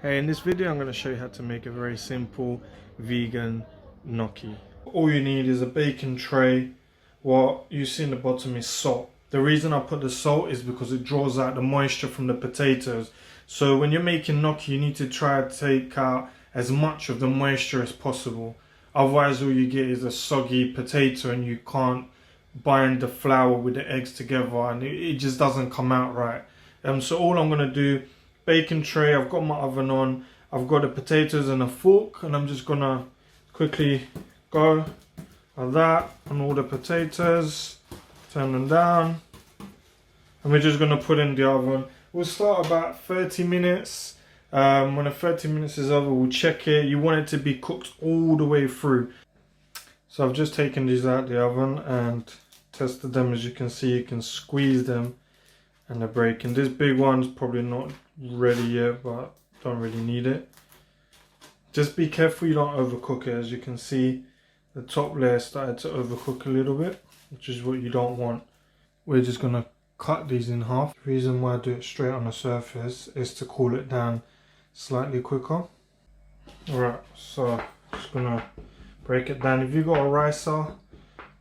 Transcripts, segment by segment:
Hey, in this video I'm going to show you how to make a very simple vegan gnocchi. All you need is a baking tray. What you see in the bottom is salt. The reason I put the salt is because it draws out the moisture from the potatoes. So when you're making gnocchi, you need to try to take out as much of the moisture as possible. Otherwise all you get is a soggy potato and you can't bind the flour with the eggs together and it just doesn't come out right. So all I'm going to do, baking tray, I've got my oven on, I've got the potatoes and a fork, and I'm just gonna quickly go like that on all the potatoes, turn them down, and we're just gonna put in the oven. We'll start about 30 minutes. When the 30 minutes is over, we'll check it. You want it to be cooked all the way through. So I've just taken these out of the oven and tested them. As you can see, you can squeeze them and they're breaking. This big one's probably not ready yet, but don't really need it. Just be careful you don't overcook it. As you can see, the top layer started to overcook a little bit, which is what you don't want. We're just gonna cut these in half. The reason why I do it straight on the surface is to cool it down slightly quicker. Alright, so just gonna break it down. If you've got a ricer,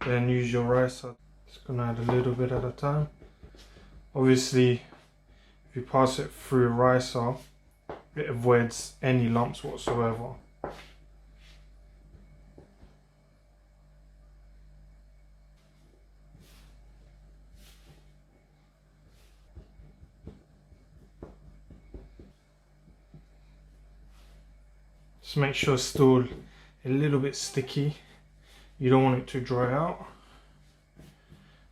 then use your ricer. Just gonna add a little bit at a time. Obviously, if you pass it through a ricer, it avoids any lumps whatsoever. Just make sure it's still a little bit sticky. You don't want it to dry out,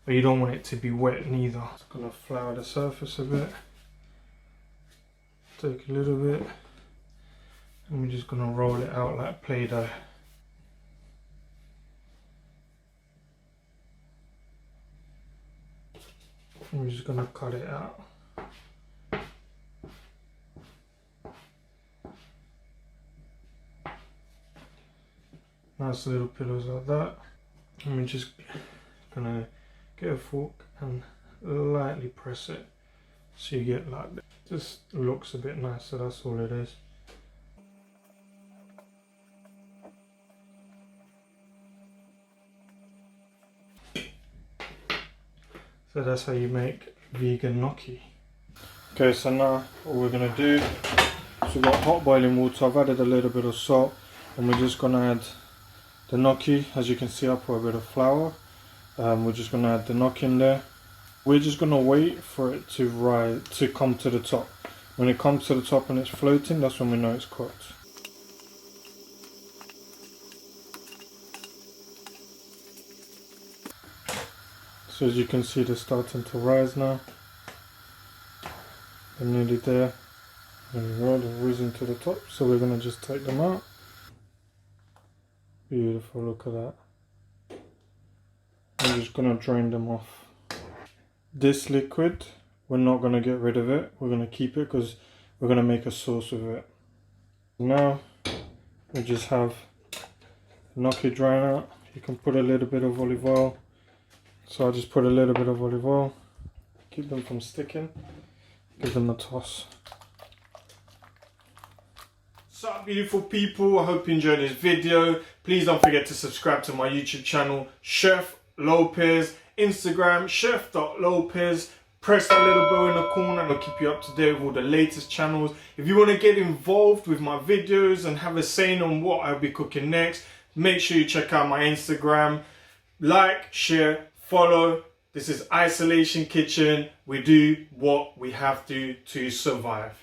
but you don't want it to be wet neither. Just gonna flour the surface a bit. Take a little bit, and we're just gonna roll it out like Play-Doh. And we're just gonna cut it out. Nice little pillows like that. And we're just gonna get a fork and lightly press it so you get like that. Just looks a bit nicer, that's all it is. So that's how you make vegan gnocchi. Okay, so now what we're gonna do is we've got hot boiling water. I've added a little bit of salt, and we're just gonna add the gnocchi. As you can see, I put a bit of flour. We're just gonna add the gnocchi in there. We're just gonna wait for it to rise, to come to the top. When it comes to the top and it's floating, that's when we know it's cooked. So as you can see, they're starting to rise now. They're nearly there. There we go, they've risen to the top. So we're gonna just take them out. Beautiful, look at that. I'm just gonna drain them off. This liquid, we're not going to get rid of it. We're going to keep it because we're going to make a sauce with it. Now we just have gnocchi drying out. You can put a little bit of olive oil. So I just put a little bit of olive oil. Keep them from sticking. Give them a toss. What's up, beautiful people? I hope you enjoyed this video. Please don't forget to subscribe to my YouTube channel, Chef Lopez. Instagram, chef.lopez. Press that little bell in the corner and I'll keep you up to date with all the latest channels. If you want to get involved with my videos and have a say on what I'll be cooking next, make sure you check out my Instagram. Like, share, follow. This is Isolation Kitchen. We do what we have to survive.